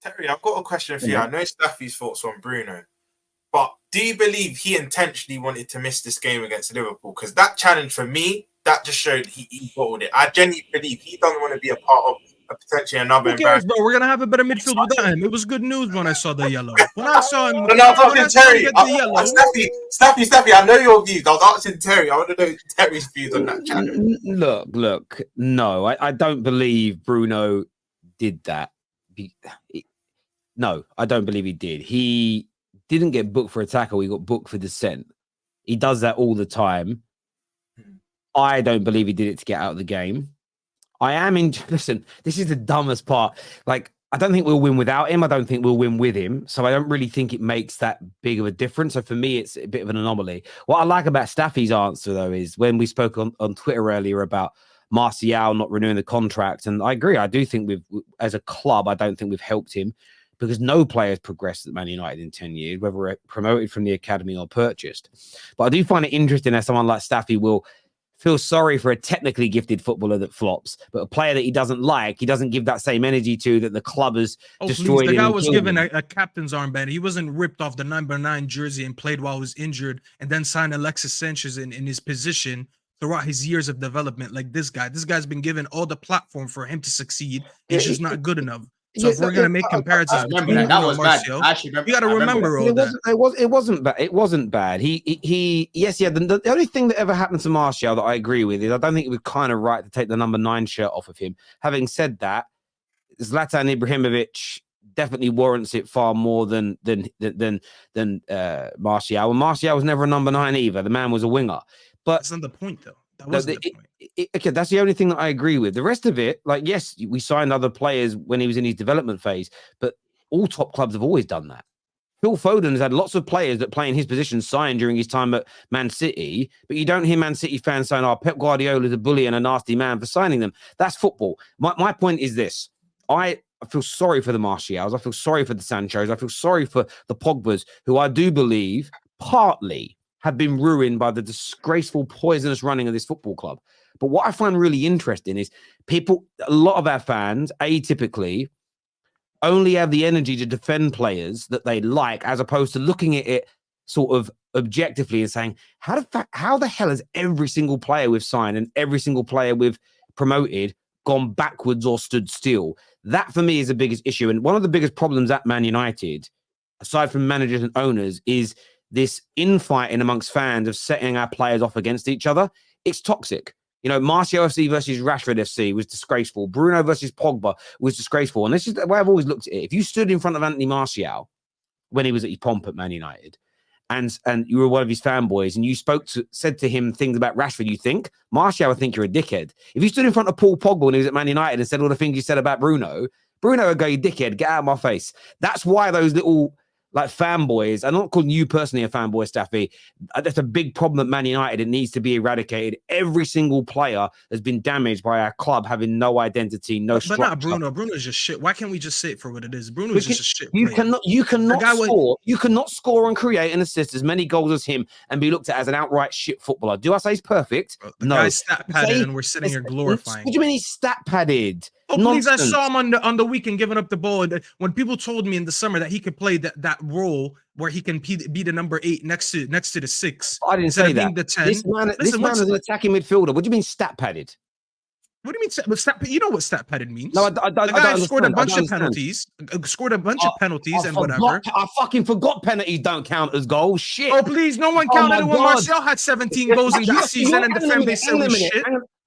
Terry, I've got a question for you. Yeah. I know Staffy's thoughts on Bruno, but do you believe he intentionally wanted to miss this game against Liverpool? Because that challenge for me, that just showed he bottled it. I genuinely believe he doesn't want to be a part of potentially another Who cares, bro? We're gonna have a better midfield without him. It was good news when I saw the yellow. When I saw him, No, I'm talking Terry. Get the yellow. Staffy, I know your views. I was asking Terry. I want to know Terry's views on that challenge. Look. No, I don't believe Bruno did that. No, I don't believe he did. He didn't get booked for a tackle. He got booked for dissent. He does that all the time. I don't believe he did it to get out of the game. Listen, this is the dumbest part. Like, I don't think we'll win without him. I don't think we'll win with him. So I don't really think it makes that big of a difference. So for me, it's a bit of an anomaly. What I like about Staffy's answer, though, is when we spoke on Twitter earlier about Martial not renewing the contract. And I agree. I do think as a club, I don't think we've helped him because no player has progressed at Man United in 10 years, whether we're promoted from the academy or purchased. But I do find it interesting that someone like Staffy will feel sorry for a technically gifted footballer that flops, but a player that he doesn't like, he doesn't give that same energy to that the club has destroyed. The guy was given a captain's armband. He wasn't ripped off the number 9 jersey and played while he was injured and then signed Alexis Sanchez in his position throughout his years of development. Like this guy. This guy's been given all the platform for him to succeed. He's just not good enough. So if we're gonna make comparisons between that was Martial, bad. you got to remember all that. It wasn't bad. It wasn't bad. The only thing that ever happened to Martial that I agree with is I don't think it was kind of right to take the number 9 shirt off of him. Having said that, Zlatan Ibrahimovic definitely warrants it far more than Martial. And Martial was never a number 9 either. The man was a winger. But that's not the point, though. That wasn't the point. Okay, that's the only thing that I agree with. The rest of it, like, yes, we signed other players when he was in his development phase, but all top clubs have always done that. Phil Foden has had lots of players that play in his position signed during his time at Man City, but you don't hear Man City fans saying, oh, Pep Guardiola is a bully and a nasty man for signing them. That's football. My point is this. I feel sorry for the Martials. I feel sorry for the Sanchos. I feel sorry for the Pogbas, who I do believe partly have been ruined by the disgraceful, poisonous running of this football club. But what I find really interesting is a lot of our fans, atypically, only have the energy to defend players that they like, as opposed to looking at it sort of objectively and saying, how the hell has every single player we've signed and every single player we've promoted gone backwards or stood still? That, for me, is the biggest issue. And one of the biggest problems at Man United, aside from managers and owners, is this infighting amongst fans of setting our players off against each other. It's toxic. You know, Martial FC versus Rashford FC was disgraceful. Bruno versus Pogba was disgraceful. And this is the way I've always looked at it. If you stood in front of Anthony Martial when he was at his pomp at Man United, and you were one of his fanboys, and you said to him things about Rashford, you think Martial would think you're a dickhead. If you stood in front of Paul Pogba when he was at Man United and said all the things you said about Bruno would go, you dickhead, get out of my face. That's why those little, like, fanboys, I'm not calling you personally a fanboy, Staffy. That's a big problem at Man United. It needs to be eradicated. Every single player has been damaged by our club having no identity, no structure. But not Bruno. Bruno's just shit. Why can't we just say it for what it is? Bruno is just a shit You player. You cannot score and create and assist as many goals as him and be looked at as an outright shit footballer. Do I say he's perfect? The guy's stat padded and we're sitting here glorifying. What do you mean he's stat padded? Oh, please, I saw him on the weekend giving up the ball. And when people told me in the summer that he could play that role where he can be the number 8 next to the 6. I didn't say that. The 10. This man is an attacking midfielder. What do you mean stat padded? What do you mean stat? You know what stat padded means? No, the guy scored a bunch of penalties. And whatever. I fucking forgot penalties don't count as goals. Shit. Oh, please, no one counted it when Martial had 17 goals in this season and the fan base said shit.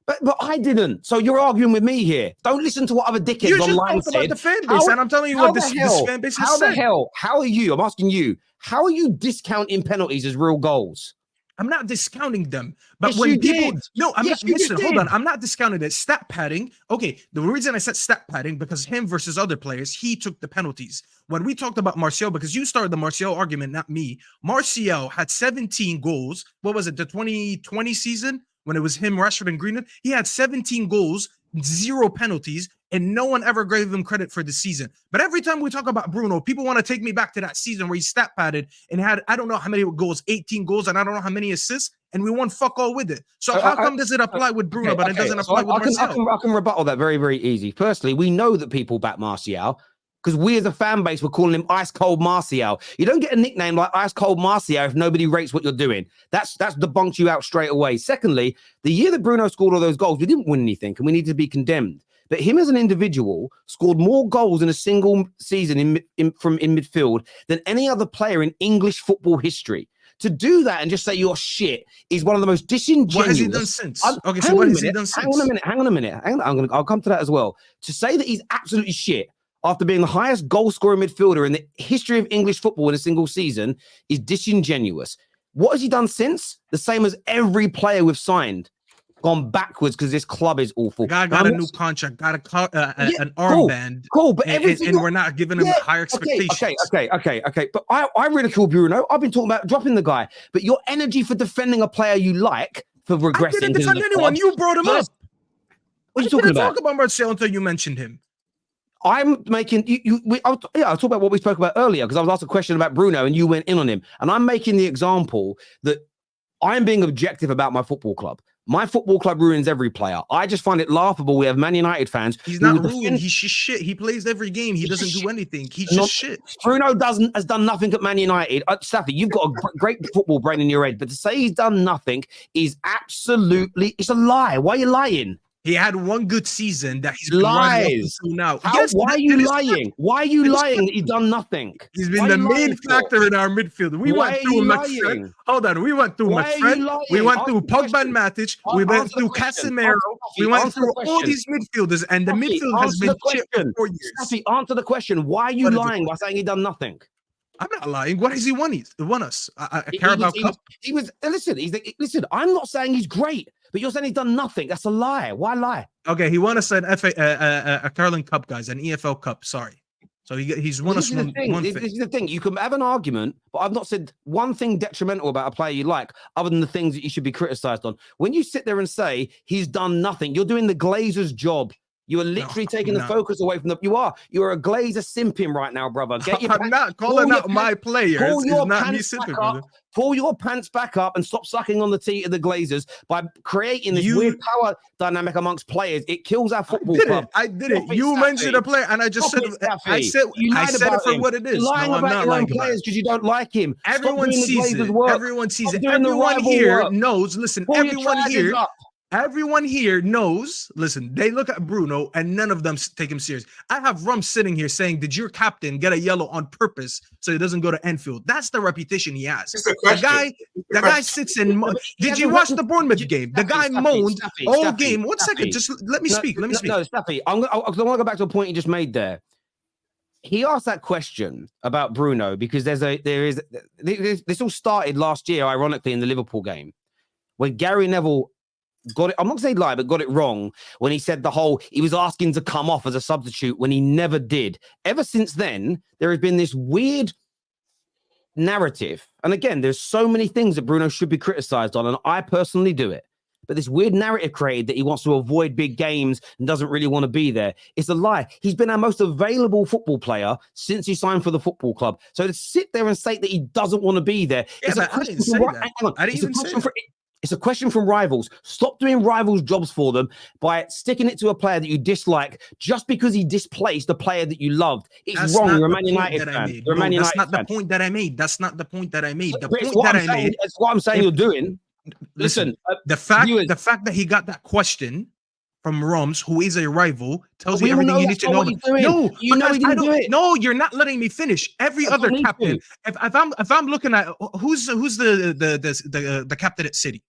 But I didn't. So you're arguing with me here. Don't listen to what other dickheads online said. About the fan base, and I'm telling you what this fan base has said. How are you? I'm asking you. How are you discounting penalties as real goals? I'm not discounting them, but yes, when people did. no, I'm yes, not. Listen, hold on. I'm not discounting it. Stat padding. Okay, the reason I said stat padding because him versus other players, he took the penalties. When we talked about Martial, because you started the Martial argument, not me. Martial had 17 goals. What was it? The 2020 season when it was him, Rashford, and Greenwood. He had 17 goals, 0 penalties, and no one ever gave him credit for the season. But every time we talk about Bruno, people want to take me back to that season where he stat padded and had, I don't know how many goals, 18 goals, and I don't know how many assists, and we won fuck all with it. So how come does it apply with Bruno, but it doesn't apply with Martial? I can rebuttal that very, very easy. Firstly, we know that people back Martial. because we as a fan base were calling him Ice Cold Martial. You don't get a nickname like Ice Cold Martial if nobody rates what you're doing. That's debunked you out straight away. Secondly, the year that Bruno scored all those goals, we didn't win anything, and we need to be condemned. But him as an individual scored more goals in a single season in midfield than any other player in English football history. To do that and just say you're shit is one of the most disingenuous. What has he done since? Okay, so what has he done since? Hang on a minute. I'll come to that as well. To say that he's absolutely shit after being the highest goal scorer midfielder in the history of English football in a single season is disingenuous. What has he done since? The same as every player we've signed. Gone backwards because this club is awful. Guy got a new contract, got an armband. Cool, but and we're not giving him higher expectations. Okay. But I ridicule Bruno. I've been talking about dropping the guy. But your energy for defending a player you like for regressing. I didn't defend anyone. You brought him up. What are you talking about? Talk about Martial until you mentioned him. I'm making I'll talk about what we spoke about earlier because I was asked a question about Bruno and you went in on him. And I'm making the example that I'm being objective about my football club. My football club ruins every player. I just find it laughable. We have Man United fans. He's not ruined. He's just shit. He plays every game. He doesn't do anything. He's just shit. Bruno has done nothing at Man United. Staffy, you've got a great football brain in your head, but to say he's done nothing is absolutely, it's a lie. Why are you lying? He had one good season that he's lies now. Why are you lying? Why are you lying that he's done nothing? He's been the main factor in our midfield. We went through McFred. Hold on, we went through McFred. We went through Pogba and Matic. We went through Casemiro. We went through all these midfielders, and the midfield has been shit for 4 years. Staffy, answer the question. Why are you lying by saying he done nothing? I'm not lying. What has he won? He won us a Carabao Cup. Listen. I'm not saying he's great, but you're saying he's done nothing. That's a lie. Why lie? Okay, he won us a Carling Cup, guys, an EFL Cup. Sorry, so he's won us one thing. This is the thing. You can have an argument, but I've not said one thing detrimental about a player you like, other than the things that you should be criticised on. When you sit there and say he's done nothing, you're doing the Glazers' job. You are literally taking the focus away from the. You are a Glazer simping right now, brother. I'm not calling out my players. It's not me simping, brother. Pull your pants back up and stop sucking on the teat of the Glazers by creating this weird power dynamic amongst players. It kills our football club. I did it. You mentioned a player, and I just said it for what it is. You're lying about your own players because you don't like him. Everyone sees it. Everyone sees it. Everyone here knows. Listen, everyone here knows, listen, they look at Bruno and none of them take him serious. I have Rum sitting here saying, did your captain get a yellow on purpose so he doesn't go to Enfield? That's the reputation he has. The guy sits in. Did you watch the Bournemouth game? The guy moaned all game. 1 second, just let me speak. No, Staffy, I want to go back to a point you just made there. He asked that question about Bruno because this all started last year, ironically, in the Liverpool game when Gary Neville got it. I'm not saying lie, but got it wrong when he said he was asking to come off as a substitute when he never did. Ever since then, there has been this weird narrative. And again, there's so many things that Bruno should be criticized on, and I personally do it. But this weird narrative created that he wants to avoid big games and doesn't really want to be there. It's a lie. He's been our most available football player since he signed for the football club. So to sit there and say that he doesn't want to be there, I didn't say that. I didn't even say that. It's a question from rivals. Stop doing rivals' jobs for them by sticking it to a player that you dislike just because he displaced a player that you loved. It's wrong. You're a Man United fan. That's not the point that I made. That's not the point that I made. The point that I made. That's what I'm saying you're doing. Listen, the fact that he got that question from Roms, who is a rival, tells you everything you need to know. No, you're not letting me finish. Every other captain. If I'm looking at who's the captain at City.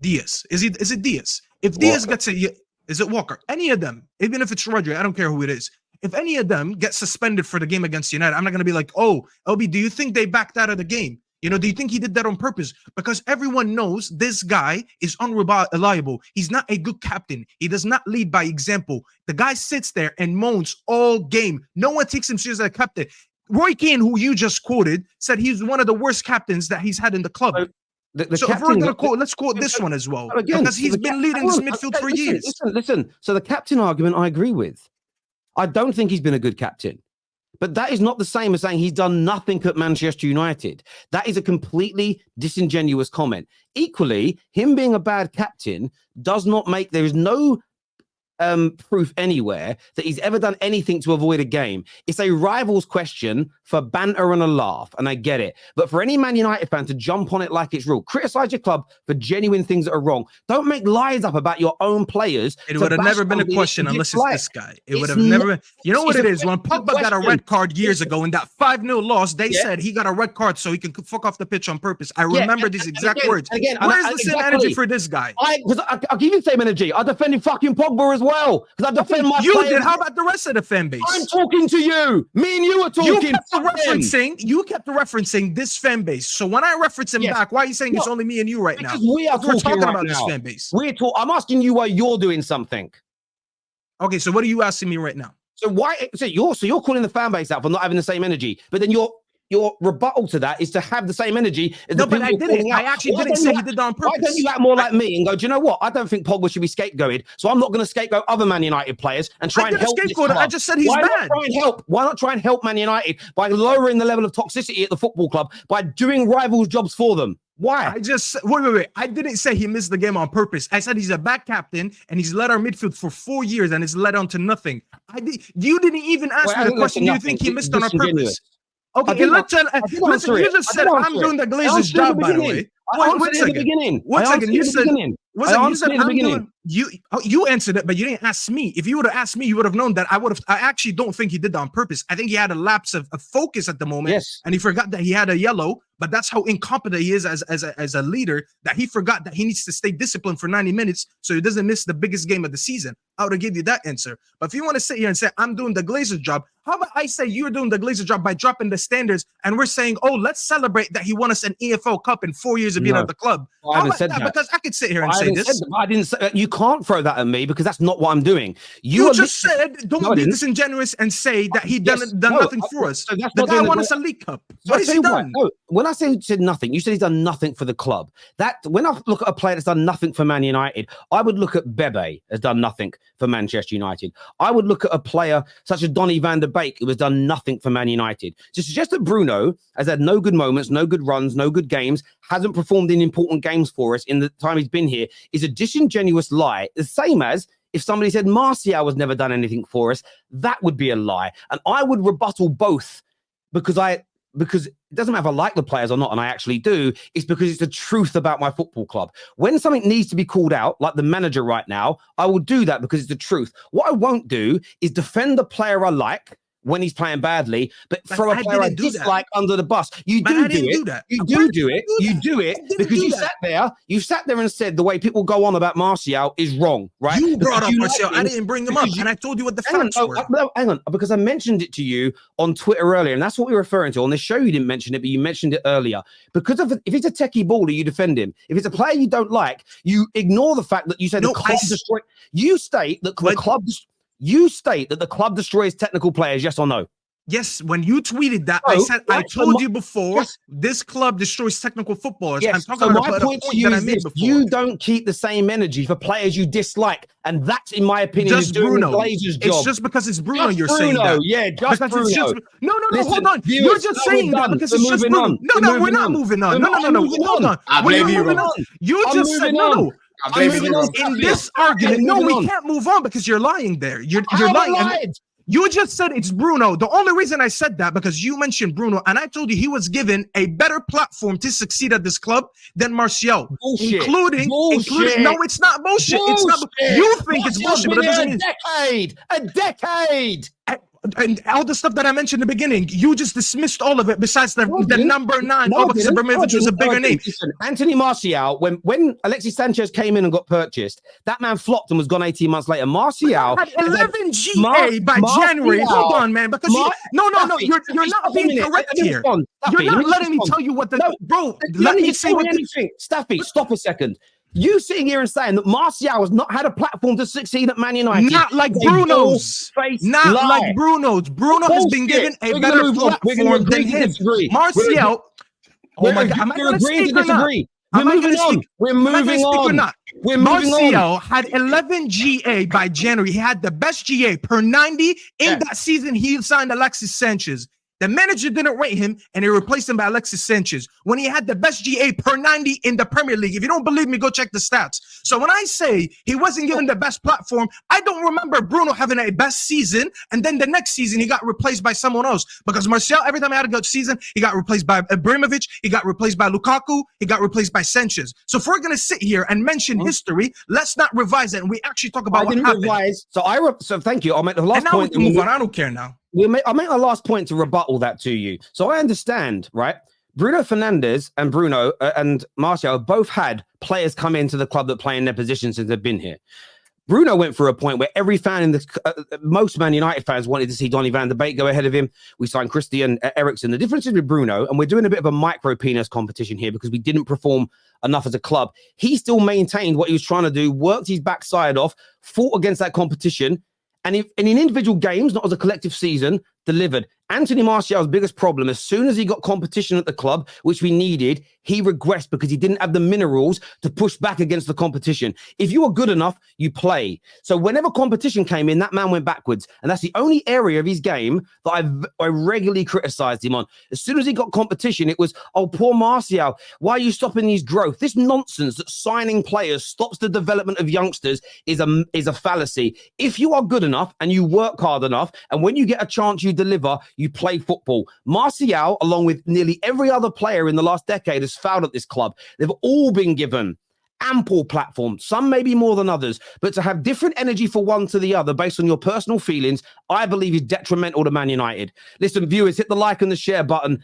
Diaz. Is it Diaz? If Diaz gets is it Walker? Any of them, even if it's Rodri, I don't care who it is. If any of them get suspended for the game against United, I'm not going to be like, oh, LB, do you think they backed out of the game? Do you think he did that on purpose? Because everyone knows this guy is unreliable. He's not a good captain. He does not lead by example. The guy sits there and moans all game. No one takes him seriously as a captain. Roy Keane, who you just quoted, said he's one of the worst captains that he's had in the club. So if we're going to quote, let's quote this one as well. Because he's been leading this midfield for years. Listen. So the captain argument I agree with. I don't think he's been a good captain. But that is not the same as saying he's done nothing at Manchester United. That is a completely disingenuous comment. Equally, him being a bad captain does not make, there is no proof anywhere that he's ever done anything to avoid a game. It's a rival's question for banter and a laugh, and I get it. But for any Man United fan to jump on it like it's real, criticize your club for genuine things that are wrong. Don't make lies up about your own players. It would have never been a question unless it's this guy. It would have never been. You know what it is? When Pogba got a red card years ago in that 5-0 loss, they said he got a red card so he can fuck off the pitch on purpose. I remember these exact words. Where's the same energy for this guy? I'll give you the same energy. I defended fucking Pogba as well because I defend my You players. did. How about the rest of the fan base? I'm talking to you. Me and you are talking. You kept referencing this fan base. So when I reference him back, why are you saying it's only me and you right now? Because we are talking right about now. this fan base. I'm asking you why you're doing something. Okay, so what are you asking me right now? So you're calling the fan base out for not having the same energy, but then your rebuttal to that is to have the same energy as no, but I didn't. I actually didn't say he did that on purpose. Why don't you act more like me and go, do you know what? I don't think Pogba should be scapegoated, so I'm not going to scapegoat other Man United players and try and help. I just said he's bad. Why not try and help Man United by lowering the level of toxicity at the football club by doing rivals' jobs for them? Why? Wait. I didn't say he missed the game on purpose. I said he's a back captain and he's led our midfield for 4 years and it's led on to nothing. You didn't even ask me the question. Do you think he missed on purpose? Okay, listen, you just said I'm doing the Glazers' job, by the way. One second. You said I'm doing. You answered it, but you didn't ask me. If you would have asked me, you would have known that I actually don't think he did that on purpose. I think he had a lapse of focus at the moment, and he forgot that he had a yellow. But that's how incompetent he is as a leader, that he forgot that he needs to stay disciplined for 90 minutes so he doesn't miss the biggest game of the season. I would have given you that answer. But if you want to sit here and say, I'm doing the Glazers' job, how about I say you're doing the Glazers' job by dropping the standards and we're saying, oh, let's celebrate that he won us an EFL Cup in 4 years of being at the club. I haven't said that. Because I could sit here and say this. I didn't say that. You can't throw that at me because that's not what I'm doing. You just said, don't be disingenuous and say that he done nothing for us. So the guy won us a League Cup. What has he done? No, when I said nothing, you said he's done nothing for the club. That when I look at a player that's done nothing for Man United, I would look at Bebe has done nothing for Manchester United. I would look at a player such as Donny van der Beek who has done nothing for Man United. To suggest that Bruno has had no good moments, no good runs, no good games, hasn't performed in important games for us in the time he's been here is a disingenuous lie. The same as if somebody said Martial has never done anything for us, that would be a lie. And I would rebuttal both because it doesn't matter if I like the players or not, and I actually do, it's because it's the truth about my football club. When something needs to be called out, like the manager right now, I will do that because it's the truth. What I won't do is defend the player I like when he's playing badly, but throw a player I dislike under the bus. You do it because you sat there and said the way people go on about Martial is wrong, right? You brought up Martial. I didn't bring him up, and I told you what the facts were. Hang on, because I mentioned it to you on Twitter earlier, and that's what we're referring to. On this show, you didn't mention it, but you mentioned it earlier. Because if it's a techie baller, you defend him. If it's a player you don't like, you ignore the fact that you say the club destroyed. You state that the club. You state that the club destroys technical players, yes or no? Yes, when you tweeted that, I told you before, this club destroys technical footballers. Yes, I'm talking about my point to you is this: you don't keep the same energy for players you dislike, and that's, in my opinion, just Bruno. Glazers' job. It's just because it's Bruno you're saying that. Yeah, just Bruno. No, hold on. You're just saying that because it's just Bruno. No, we're not moving on. No, hold on. We're moving on. You just said no. In this argument, we can't move on because you're lying there. You're lying. You just said it's Bruno. The only reason I said that because you mentioned Bruno, and I told you he was given a better platform to succeed at this club than Martial, including. No, it's not bullshit. It's not. You think it's bullshit, but it doesn't mean a decade. And all the stuff that I mentioned in the beginning, you just dismissed all of it besides the number 9. Because Ibrahimovic was a bigger name. Listen, Anthony Martial, when Alexis Sanchez came in and got purchased, that man flopped and was gone 18 months later. Martial had 11 GA by January. Hold on, man. Because no, you're not being correct here. You're not letting me tell you what the bro. Let me say what anything. Staffy, stop a second. You sitting here and saying that Martial has not had a platform to succeed at Man United. Not like Bruno's. Not like Bruno's. Bruno has been given a better platform than him. Martial. Oh my God. We're agreeing to disagree. We're moving on. We're moving on. Martial had 11 GA by January. He had the best GA per 90 in that season. He signed Alexis Sanchez. The manager didn't rate him, and he replaced him by Alexis Sanchez when he had the best GA per 90 in the Premier League. If you don't believe me, go check the stats. So when I say he wasn't given the best platform, I don't remember Bruno having a best season, and then the next season he got replaced by someone else. Because Martial, every time he had a good season, he got replaced by Ibrahimovic, he got replaced by Lukaku, he got replaced by Sanchez. So if we're going to sit here and mention history, let's not revise it, and we actually talk about what happened. Revise. So thank you. I'll make the last and now point. we can move on. I don't care now. I'll make the last point to rebuttal that to you. So I understand, right? Bruno Fernandes and Bruno and Martial both had players come into the club that play in their positions since they've been here. Bruno went through a point where every fan in the most Man United fans wanted to see Donny van de Beek go ahead of him. We signed Christian Eriksen. The difference is with Bruno, and we're doing a bit of a micro penis competition here because we didn't perform enough as a club. He still maintained what he was trying to do, worked his backside off, fought against that competition, and in individual games, not as a collective season, delivered. Anthony Martial's biggest problem, as soon as he got competition at the club, which we needed, he regressed because he didn't have the minerals to push back against the competition. If you are good enough, you play. So whenever competition came in, that man went backwards. And that's the only area of his game that I regularly criticized him on. As soon as he got competition, it was, oh, poor Martial, why are you stopping his growth? This nonsense that signing players stops the development of youngsters is a fallacy. If you are good enough and you work hard enough, and when you get a chance you deliver, you play football. Martial, along with nearly every other player in the last decade, has fouled at this club. They've all been given ample platform, some maybe more than others, but to have different energy for one to the other based on your personal feelings, I believe is detrimental to Man United. Listen, viewers, hit the like and the share button.